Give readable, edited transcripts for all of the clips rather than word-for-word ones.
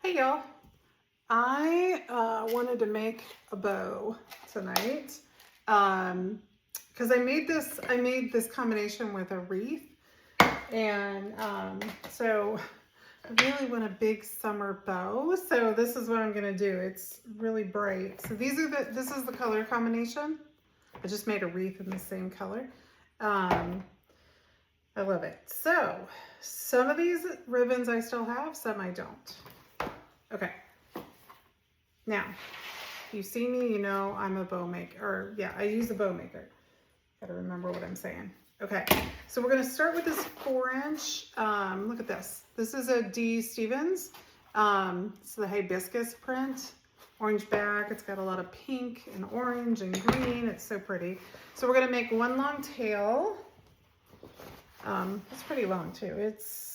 Hey y'all, I wanted to make a bow tonight because I made this combination with a wreath, and so I really want a big summer bow. So this is what I'm gonna do. It's really bright. So this is the color combination. I just made a wreath in the same color. I love it. So some of these ribbons I still have, some I don't. Okay. Now, you see me, you know I'm a bow maker, or yeah, I use a bow maker. Gotta remember what I'm saying. Okay, so we're gonna start with this 4-inch. Look at this. This is a D. Stevens. It's the hibiscus print, orange back. It's got a lot of pink and orange and green. It's so pretty. So we're gonna make one long tail. It's pretty long too. It's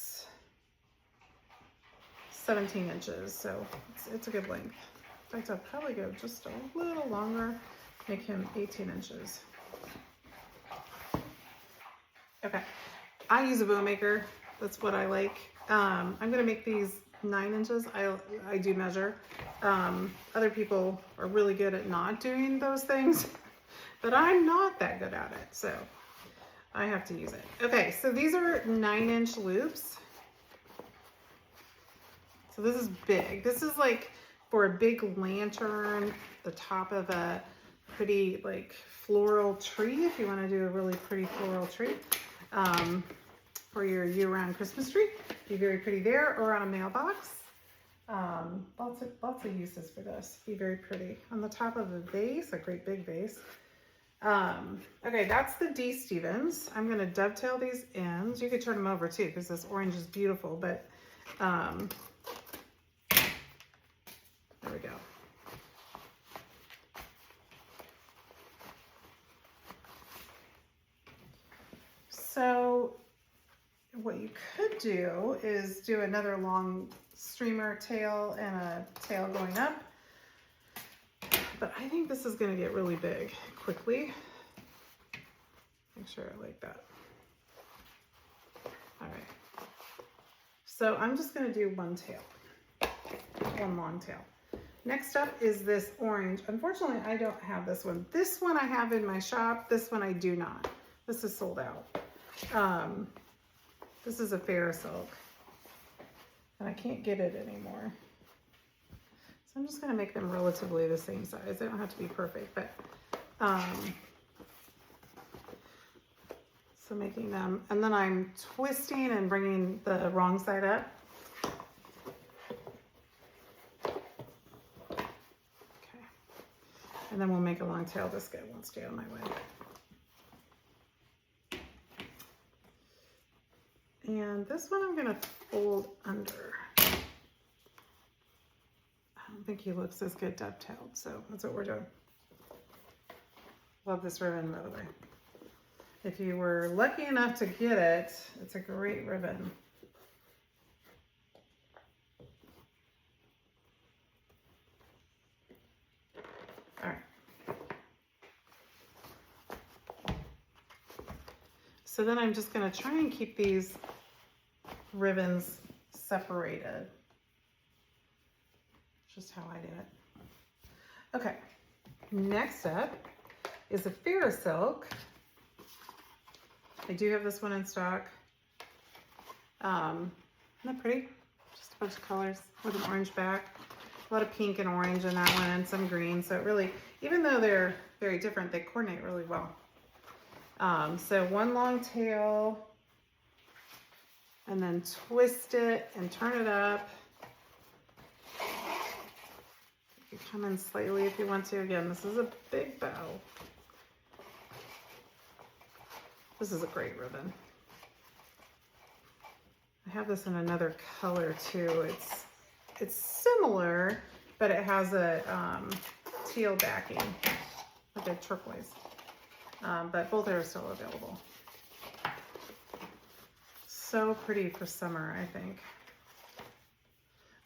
17 inches, so it's a good length. In fact, I'll probably go just a little longer, make him 18 inches. Okay, I use a bow maker. That's what I like. I'm gonna make these 9 inches. I do measure. Other people are really good at not doing those things, but I'm not that good at it, so I have to use it. Okay, so these are 9-inch loops. So this is big. This is like for a big lantern, the top of a pretty like floral tree, if you want to do a really pretty floral tree, for your year-round Christmas tree. Be very pretty there, or on a mailbox. Lots of uses for this. Be very pretty on the top of a vase, a great big vase. Okay, that's the D. Stevens. I'm going to dovetail these ends. You could turn them over too, because this orange is beautiful, but there we go. So what you could do is do another long streamer tail and a tail going up. But I think this is going to get really big quickly. Make sure I like that. All right. So I'm just going to do one tail, one long tail. Next up is this orange. Unfortunately, I don't have this one. This one I have in my shop. This one I do not. This is sold out. This is a Farrisilk, and I can't get it anymore. So I'm just going to make them relatively the same size. They don't have to be perfect, but so making them, and then I'm twisting and bringing the wrong side up. Okay, and then we'll make a long tail. This guy won't stay on my way. And this one I'm gonna fold under. I don't think he looks as good dovetailed, so that's what we're doing. Love this ribbon, by the way. If you were lucky enough to get it, it's a great ribbon. All right. So then I'm just gonna try and keep these ribbons separated. Just how I do it. Okay, next up is a Farrisilk. I do have this one in stock. Isn't that pretty? Just a bunch of colors with an orange back. A lot of pink and orange in that one, and some green. So it really, even though they're very different, they coordinate really well. So one long tail, and then twist it and turn it up. You can come in slightly if you want to. Again, this is a big bow. This is a great ribbon. I have this in another color too. It's similar, but it has a teal backing, like a turquoise. But both are still available. So pretty for summer, I think.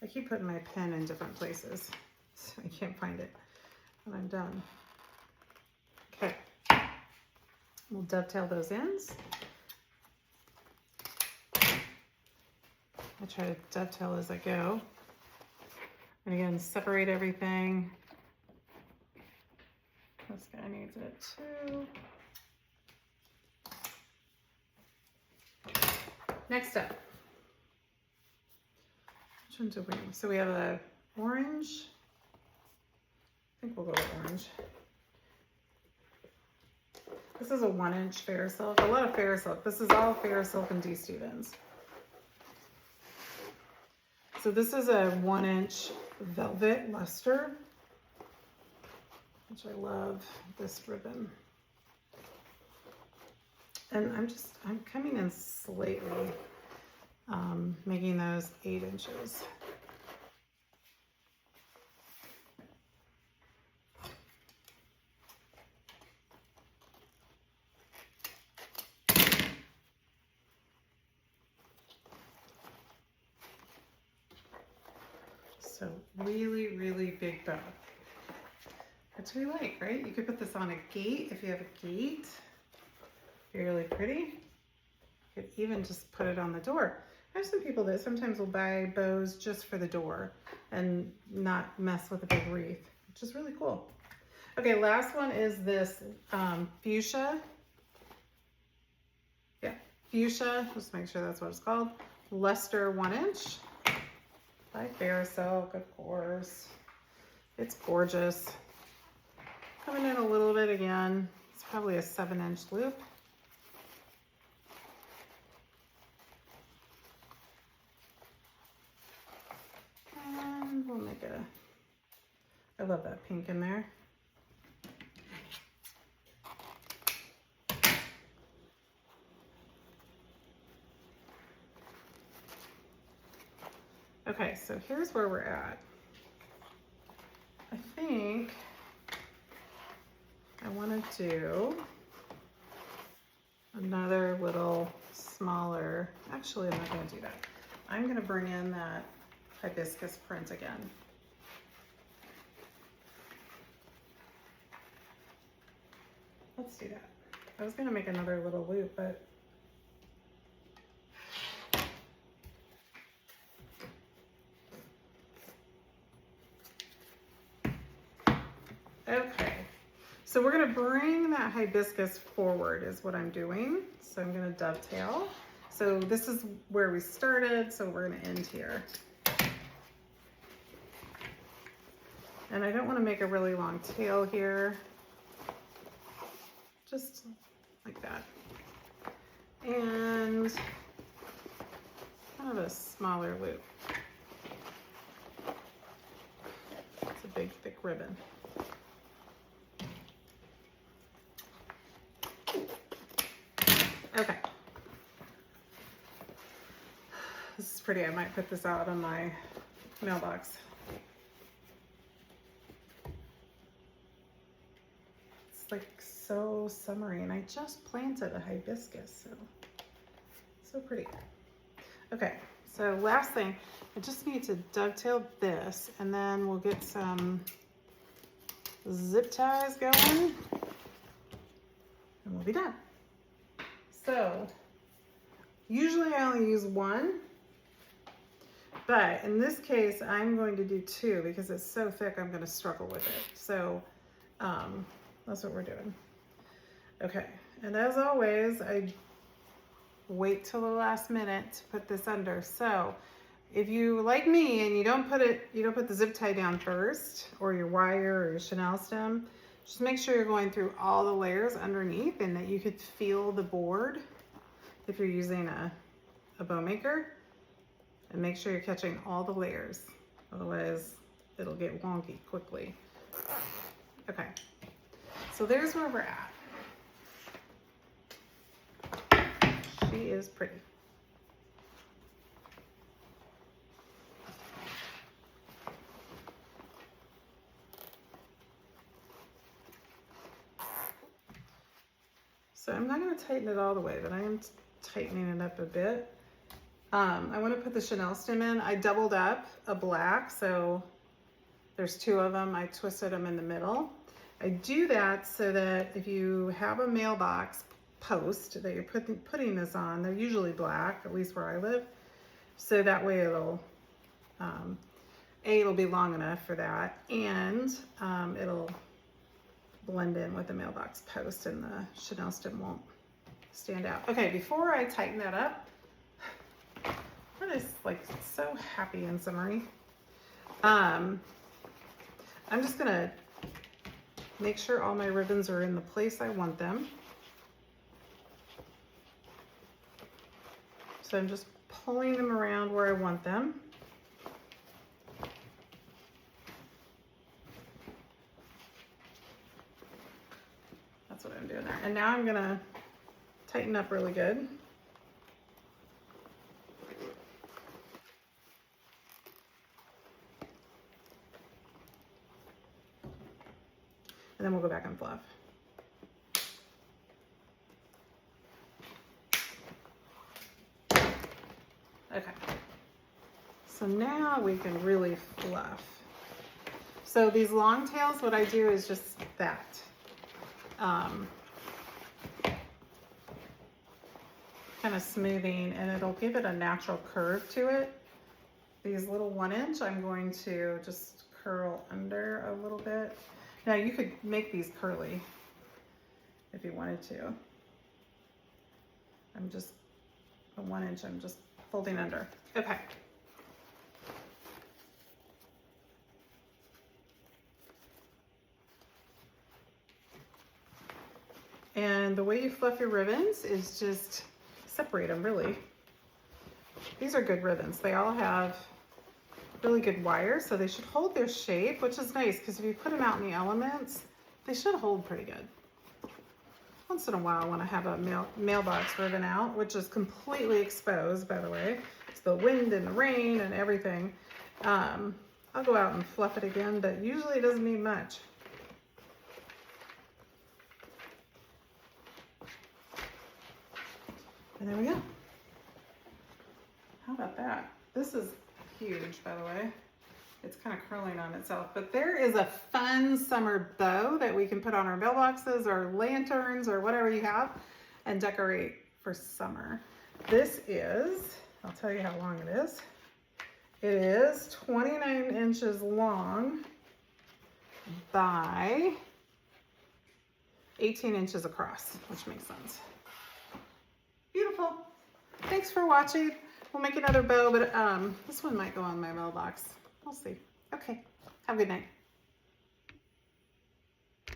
I keep putting my pen in different places, so I can't find it when I'm done. Okay, we'll dovetail those ends. I try to dovetail as I go. And again, separate everything. This guy needs it too. Next up, which one's a wing? So we have a orange. I think we'll go with orange. This is a 1-inch Farrisilk. A lot of Farrisilk. This is all Farrisilk and D-Stevens. So this is a 1-inch velvet luster, which I love this ribbon. And I'm coming in slightly, making those 8 inches. So really, really big bow. That's what we like, right? You could put this on a gate if you have a gate. Be really pretty. You could even just put it on the door. I have some people that sometimes will buy bows just for the door and not mess with a big wreath, which is really cool. Okay, last one is this fuchsia. Yeah, fuchsia, just make sure that's what it's called. Luster 1-inch. By Farrisilk, of course. It's gorgeous. Coming in a little bit again. It's probably a 7-inch loop. And we'll make I love that pink in there. Okay, so here's where we're at. I think I want to do another little smaller, actually I'm not going to do that. I'm going to bring in that hibiscus print again. Let's do that. I was going to make another little loop, but okay, so we're going to bring that hibiscus forward is what I'm doing. So I'm going to dovetail. So this is where we started, so we're going to end here. And I don't want to make a really long tail here, just like that. And kind of a smaller loop. It's a big, thick ribbon. Okay. This is pretty. I might put this out on my mailbox. It's like so summery, and I just planted a hibiscus, so pretty. Okay, so last thing, I just need to dovetail this, and then we'll get some zip ties going, and we'll be done. So usually I only use one, but in this case I'm going to do 2 because it's so thick I'm going to struggle with it. So that's what we're doing. Okay, and as always I wait till the last minute to put this under. So if you, like me, and you don't put the zip tie down first, or your wire or your chenille stem, just make sure you're going through all the layers underneath and that you could feel the board if you're using a bow maker, and make sure you're catching all the layers. Otherwise it'll get wonky quickly. Okay, so there's where we're at. She is pretty. So I'm not going to tighten it all the way, but I am tightening it up a bit. I want to put the chenille stem in. I doubled up a black, so there's 2 of them. I twisted them in the middle. I do that so that if you have a mailbox post that you're putting this on, they're usually black, at least where I live, so that way it'll it'll be long enough for that, and it'll blend in with the mailbox post and the Chanel stem won't stand out. Okay, before I tighten that up, I'm just like so happy and summery. I'm just gonna make sure all my ribbons are in the place I want them. So I'm just pulling them around where I want them. That's what I'm doing there. And now I'm gonna tighten up really good. And then we'll go back and fluff. Okay. So now we can really fluff. So these long tails, what I do is just that. Kind of smoothing, and it'll give it a natural curve to it. These little 1 inch, I'm going to just curl under a little bit. Now you could make these curly if you wanted to. I'm just, a 1 inch, I'm just folding under. Okay. And the way you fluff your ribbons is just separate them, really. These are good ribbons. They all have really good wire, so they should hold their shape, which is nice because if you put them out in the elements, they should hold pretty good. Once in a while when I have a mailbox ribbon out, which is completely exposed, by the way, it's the wind and the rain and everything, I'll go out and fluff it again, but usually it doesn't need much. And there we go. How about that? This is huge, by the way. It's kind of curling on itself, but there is a fun summer bow that we can put on our mailboxes or lanterns or whatever you have and decorate for summer. This is, I'll tell you how long it is. It is 29 inches long by 18 inches across, which makes sense. Beautiful. Thanks for watching. We'll make another bow, but this one might go on my mailbox. We'll see. Okay. Have a good night.